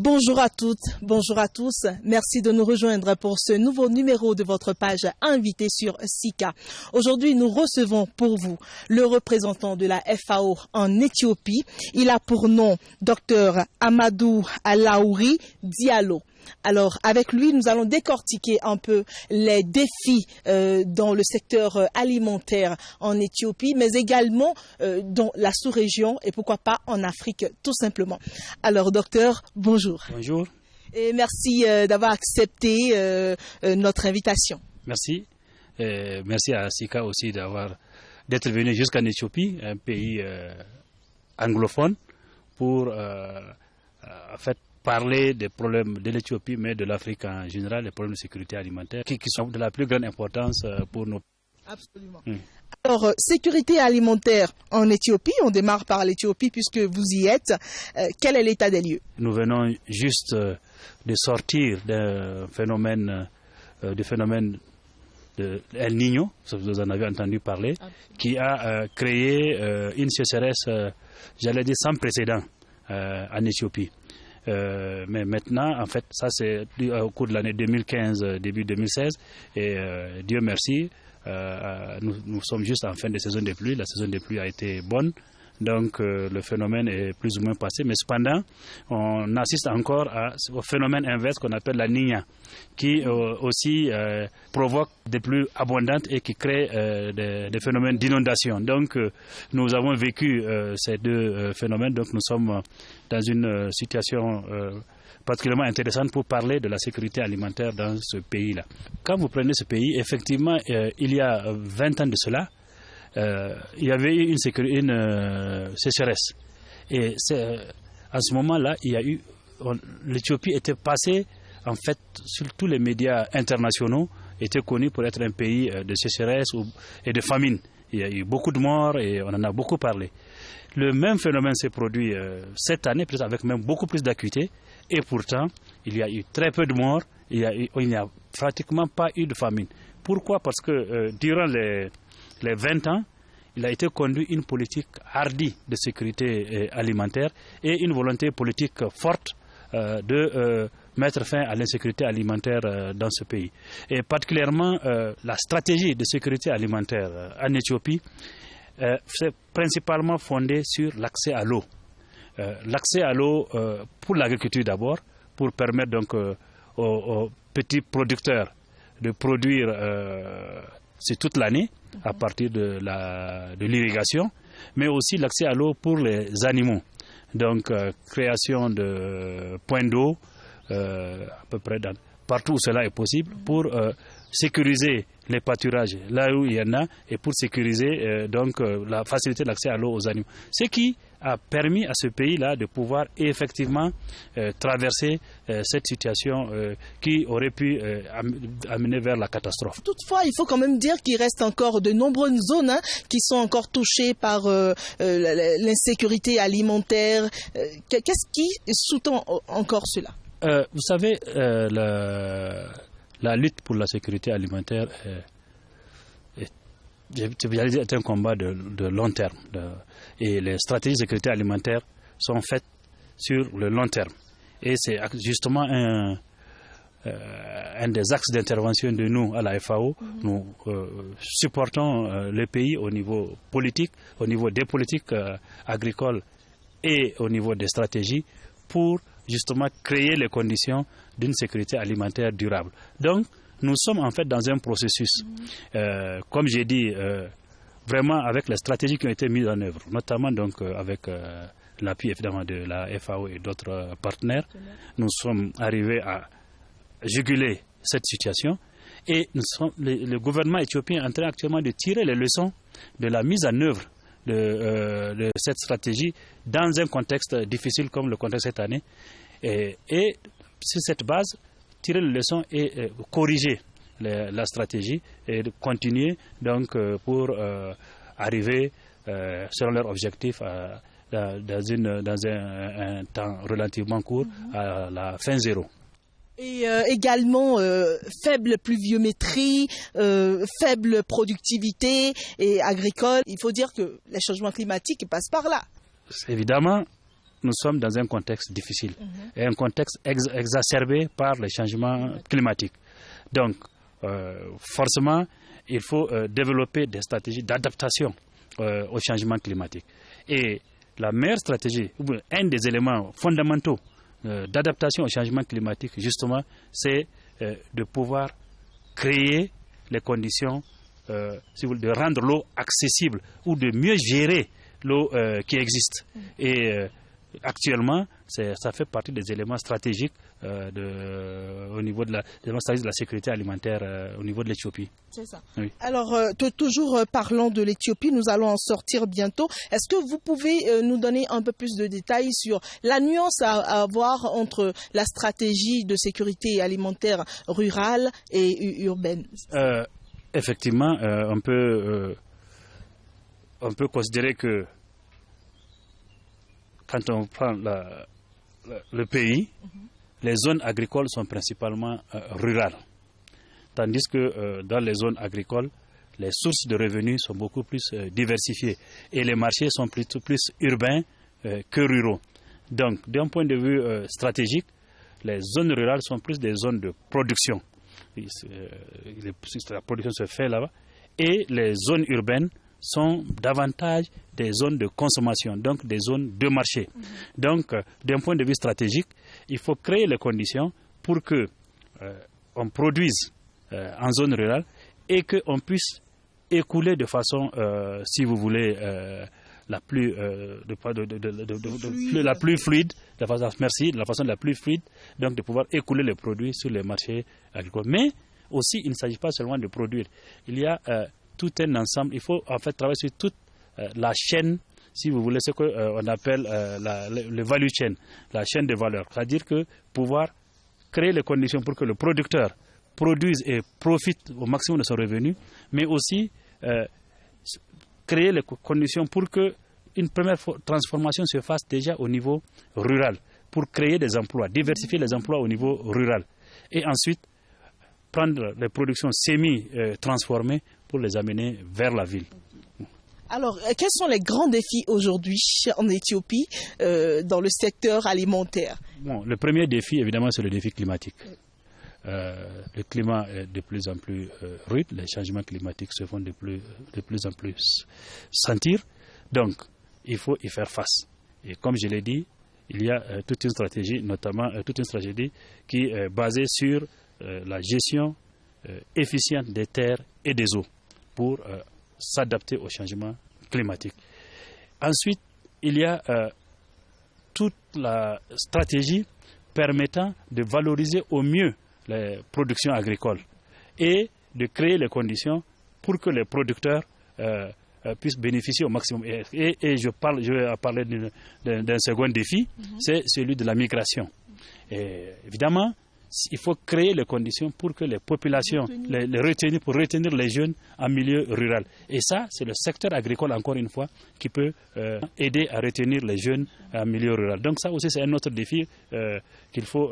Bonjour à toutes, bonjour à tous. Merci de nous rejoindre pour ce nouveau numéro de votre page invitée sur SICA. Aujourd'hui, nous recevons pour vous le représentant de la FAO en Éthiopie. Il a pour nom Dr Amadou Alaouri Diallo. Alors, avec lui, nous allons décortiquer un peu les défis dans le secteur alimentaire en Éthiopie, mais également dans la sous-région et pourquoi pas en Afrique, tout simplement. Alors, docteur, bonjour. Bonjour. Et merci d'avoir accepté notre invitation. Merci. Merci à SICA aussi d'être venu jusqu'en Éthiopie, un pays anglophone, pour en fait parler des problèmes de l'Éthiopie, mais de l'Afrique en général, les problèmes de sécurité alimentaire, qui sont de la plus grande importance pour nous. Absolument. Alors, sécurité alimentaire en Éthiopie, on démarre par l'Éthiopie puisque vous y êtes. Quel est l'état des lieux? Nous venons juste de sortir d'un phénomène, de El Niño, vous en avez entendu parler, qui a créé une sécheresse, j'allais dire, sans précédent en Éthiopie. Mais maintenant, en fait, ça c'est au cours de l'année 2015, début 2016, et Dieu merci, nous sommes juste en fin de saison des pluies. La saison des pluies a été bonne, donc le phénomène est plus ou moins passé. Mais cependant, on assiste encore au phénomène inverse qu'on appelle la Niña, qui aussi provoque des pluies abondantes et qui crée des phénomènes d'inondation. Donc nous avons vécu ces deux phénomènes, donc nous sommes dans une situation particulièrement intéressante pour parler de la sécurité alimentaire dans ce pays-là. Quand vous prenez ce pays, effectivement, il y a 20 ans de cela, il y avait eu une sécheresse. Et à ce moment-là, l'Éthiopie était passée, en fait, sur tous les médias internationaux, était connue pour être un pays de sécheresse et de famine. Il y a eu beaucoup de morts et on en a beaucoup parlé. Le même phénomène s'est produit cette année, peut-être avec même beaucoup plus d'acuité, et pourtant, il y a eu très peu de morts, il n'y a pratiquement pas eu de famine. Pourquoi? Parce que durant les 20 ans, il a été conduit une politique hardie de sécurité alimentaire et une volonté politique forte de mettre fin à l'insécurité alimentaire dans ce pays. Et particulièrement, la stratégie de sécurité alimentaire en Éthiopie, c'est principalement fondée sur l'accès à l'eau. L'accès à l'eau pour l'agriculture d'abord, pour permettre donc aux petits producteurs de produire c'est toute l'année à partir de l'irrigation, mais aussi l'accès à l'eau pour les animaux. Donc création de points d'eau à peu près partout où cela est possible pour sécuriser les pâturages là où il y en a et pour sécuriser la facilité de l'accès à l'eau aux animaux. Ce qui a permis à ce pays-là de pouvoir effectivement traverser cette situation qui aurait pu amener vers la catastrophe. Toutefois, il faut quand même dire qu'il reste encore de nombreuses zones qui sont encore touchées par l'insécurité alimentaire. Qu'est-ce qui sous-tend encore cela? Vous savez, la lutte pour la sécurité alimentaire est un combat de long terme. Et les stratégies de sécurité alimentaire sont faites sur le long terme. Et c'est justement un des axes d'intervention de nous à la FAO. Nous supportons le pays au niveau politique, au niveau des politiques agricoles et au niveau des stratégies pour justement créer les conditions d'une sécurité alimentaire durable. Donc, nous sommes en fait dans un processus, comme j'ai dit, vraiment avec les stratégies qui ont été mises en œuvre, notamment donc avec l'appui évidemment de la FAO et d'autres partenaires. Nous sommes arrivés à juguler cette situation et le gouvernement éthiopien est en train actuellement de tirer les leçons de la mise en œuvre de cette stratégie dans un contexte difficile comme le contexte cette année. Et sur cette base, tirer les leçons et corriger la stratégie et de continuer donc pour arriver selon leur objectif dans un temps relativement court à la fin zéro. Et également faible pluviométrie, faible productivité et agricole. Il faut dire que les changements climatiques passent par là. Évidemment, nous sommes dans un contexte difficile, et un contexte exacerbé par les changements climatiques. Donc, forcément, il faut développer des stratégies d'adaptation au changement climatique. Et la meilleure stratégie, un des éléments fondamentaux d'adaptation au changement climatique, justement, c'est de pouvoir créer les conditions de rendre l'eau accessible ou de mieux gérer l'eau qui existe. Et actuellement, ça fait partie des éléments stratégiques au niveau de la sécurité alimentaire au niveau de l'Éthiopie. C'est ça. Oui. Alors, toujours parlant de l'Éthiopie, nous allons en sortir bientôt. Est-ce que vous pouvez nous donner un peu plus de détails sur la nuance à avoir entre la stratégie de sécurité alimentaire rurale et urbaine? Effectivement, on peut considérer que quand on prend le pays, les zones agricoles sont principalement rurales. Tandis que dans les zones agricoles, les sources de revenus sont beaucoup plus diversifiées et les marchés sont plutôt plus urbains que ruraux. Donc, d'un point de vue stratégique, les zones rurales sont plus des zones de production. La production se fait là-bas. Et les zones urbaines sont davantage des zones de consommation, donc des zones de marché. Donc, d'un point de vue stratégique, il faut créer les conditions pour que on produise en zone rurale et qu'on puisse écouler de façon, si vous voulez, la plus fluide, de la façon la plus fluide, donc de pouvoir écouler les produits sur les marchés agricoles. Mais aussi, il ne s'agit pas seulement de produire. Il y a tout un ensemble. Il faut en fait travailler sur toute la chaîne, si vous voulez, ce qu'on appelle le value chain, la chaîne de valeur. C'est-à-dire que pouvoir créer les conditions pour que le producteur produise et profite au maximum de son revenu, mais aussi créer les conditions pour que une première transformation se fasse déjà au niveau rural, pour créer des emplois, diversifier les emplois au niveau rural. Et ensuite, prendre les productions semi-transformées pour les amener vers la ville. Alors, quels sont les grands défis aujourd'hui en Éthiopie dans le secteur alimentaire? Bon, le premier défi, évidemment, c'est le défi climatique. Le climat est de plus en plus rude, les changements climatiques se font de plus en plus sentir. Donc, il faut y faire face. Et comme je l'ai dit, il y a toute une stratégie, notamment toute une stratégie qui est basée sur la gestion efficiente des terres et des eaux pour s'adapter au changement climatique. Ensuite, il y a toute la stratégie permettant de valoriser au mieux les productions agricoles et de créer les conditions pour que les producteurs puissent bénéficier au maximum. Et je vais parler d'un second défi, c'est celui de la migration. Et évidemment, il faut créer les conditions pour que les populations, pour retenir les jeunes en milieu rural. Et ça, c'est le secteur agricole, encore une fois, qui peut aider à retenir les jeunes en milieu rural. Donc ça aussi, c'est un autre défi qu'il faut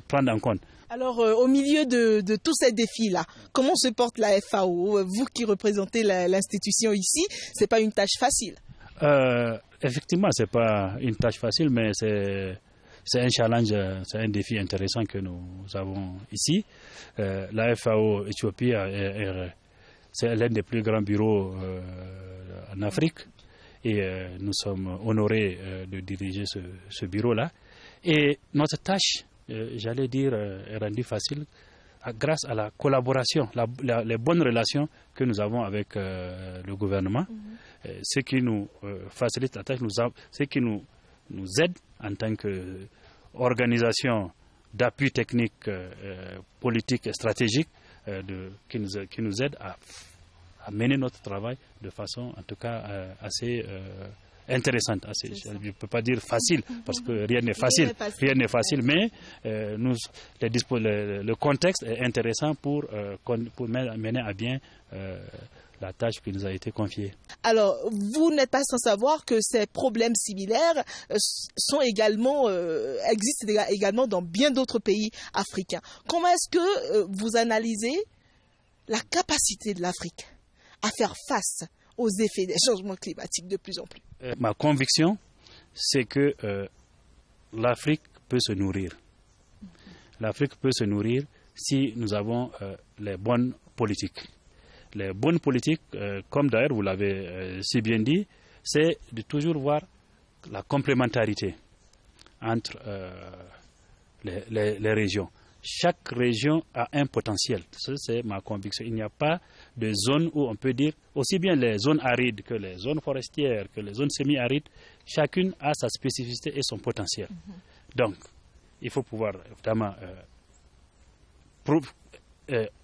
prendre en compte. Alors, au milieu de tous ces défis-là, comment se porte la FAO? Vous qui représentez l'institution ici, ce n'est pas une tâche facile. Effectivement, ce n'est pas une tâche facile, mais c'est un challenge, c'est un défi intéressant que nous avons ici. La FAO Éthiopie, c'est l'un des plus grands bureaux en Afrique et nous sommes honorés de diriger ce bureau-là. Et notre tâche, j'allais dire, est rendue facile grâce à la collaboration, les bonnes relations que nous avons avec le gouvernement, ce qui nous facilite la tâche, ce qui nous aide en tant qu'organisation d'appui technique, politique et stratégique qui nous aide à mener notre travail de façon en tout cas assez intéressante. Je ne peux pas dire facile parce que rien n'est facile, mais le contexte est intéressant pour mener à bien la tâche qui nous a été confiée. Alors, vous n'êtes pas sans savoir que ces problèmes similaires existent également dans bien d'autres pays africains. Comment est-ce que vous analysez la capacité de l'Afrique à faire face aux effets des changements climatiques de plus en plus? Ma conviction, c'est que l'Afrique peut se nourrir. L'Afrique peut se nourrir si nous avons les bonnes politiques. Les bonnes politiques, comme d'ailleurs vous l'avez si bien dit, c'est de toujours voir la complémentarité entre les régions. Chaque région a un potentiel. Ça, c'est ma conviction. Il n'y a pas de zone où on peut dire, aussi bien les zones arides que les zones forestières, que les zones semi-arides, chacune a sa spécificité et son potentiel. Donc, il faut pouvoir évidemment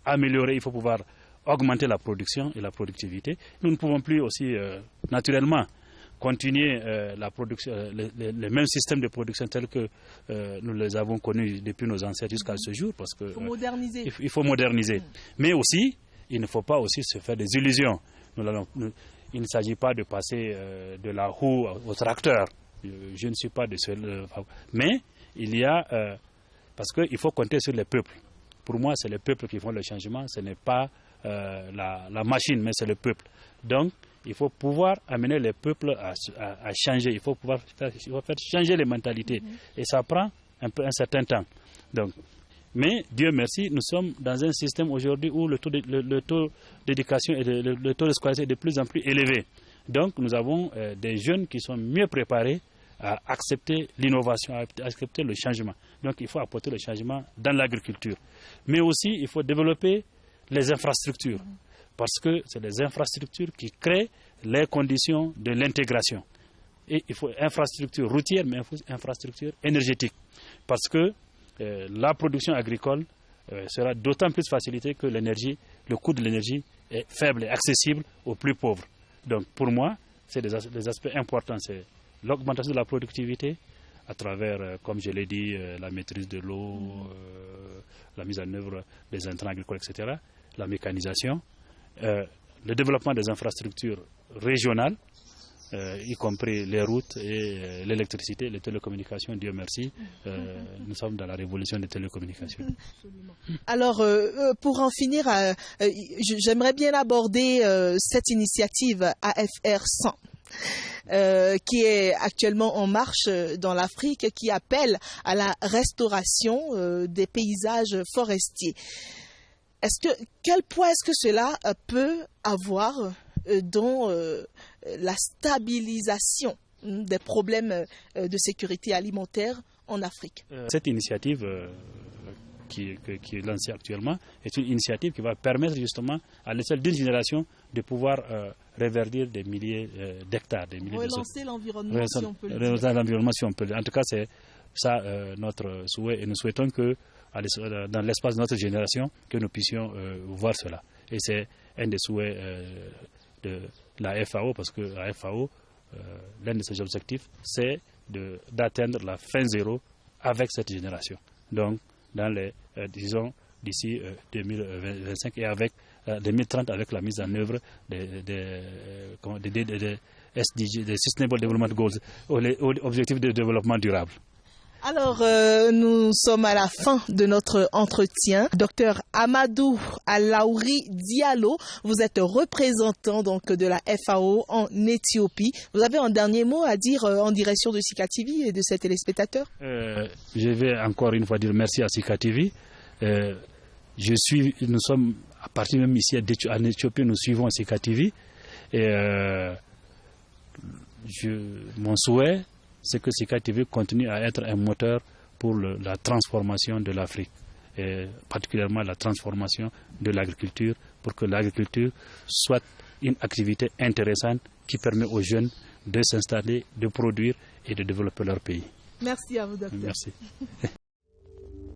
améliorer, il faut pouvoir augmenter la production et la productivité. Nous ne pouvons plus aussi, naturellement, continuer la production, les mêmes systèmes de production tels que nous les avons connus depuis nos ancêtres jusqu'à ce jour, parce que il faut moderniser. Mais aussi, il ne faut pas aussi se faire des illusions. Il ne s'agit pas de passer de la roue au tracteur. Je ne suis pas de seul. Mais il y a parce qu'il faut compter sur les peuples. Pour moi, c'est les peuples qui font le changement. Ce n'est pas la machine, mais c'est le peuple. Donc, il faut pouvoir amener les peuples à changer. Il faut pouvoir faire changer les mentalités. Et ça prend un certain temps. Donc, mais Dieu merci, nous sommes dans un système aujourd'hui où le taux d'éducation et le taux de scolarité est de plus en plus élevé. Donc, nous avons des jeunes qui sont mieux préparés à accepter l'innovation, à accepter le changement. Donc, il faut apporter le changement dans l'agriculture. Mais aussi, il faut développer les infrastructures. Parce que c'est les infrastructures qui créent les conditions de l'intégration. Et il faut infrastructure routière, mais infrastructure énergétique. Parce que la production agricole sera d'autant plus facilitée que l'énergie, le coût de l'énergie est faible et accessible aux plus pauvres. Donc pour moi, c'est des aspects importants. C'est l'augmentation de la productivité à travers, comme je l'ai dit, la maîtrise de l'eau, la mise en œuvre des intrants agricoles, etc., la mécanisation. Le développement des infrastructures régionales, y compris les routes et l'électricité, les télécommunications, Dieu merci, nous sommes dans la révolution des télécommunications. Alors, pour en finir, j'aimerais bien aborder cette initiative AFR 100. Qui est actuellement en marche dans l'Afrique, qui appelle à la restauration des paysages forestiers. Quel poids est-ce que cela peut avoir dans la stabilisation des problèmes de sécurité alimentaire en Afrique? Cette initiative qui est lancée actuellement est une initiative qui va permettre justement à l'échelle d'une génération de pouvoir reverdir des milliers d'hectares. Relancer l'environnement, si on peut le dire. Relancer l'environnement, si on peut le dire. En tout cas, c'est ça notre souhait, et nous souhaitons que dans l'espace de notre génération, que nous puissions voir cela. Et c'est un des souhaits de la FAO, parce que la FAO, l'un de ses objectifs, c'est d'atteindre la fin zéro avec cette génération. Donc, dans les, disons, d'ici 2025 et avec 2030, avec la mise en œuvre des SDG, des Sustainable Development Goals, objectifs de développement durable. Alors, nous sommes à la fin de notre entretien. Docteur Amadou Alaouri Diallo, vous êtes représentant donc de la FAO en Éthiopie. Vous avez un dernier mot à dire en direction de Sika TV et de ses téléspectateurs? Je vais encore une fois dire merci à Sika TV. Nous sommes, à partir même ici en Éthiopie, nous suivons Sika TV. Et mon souhait, c'est que Sika TV continue à être un moteur pour la transformation de l'Afrique, et particulièrement la transformation de l'agriculture, pour que l'agriculture soit une activité intéressante qui permet aux jeunes de s'installer, de produire et de développer leur pays. Merci à vous, docteur. Merci.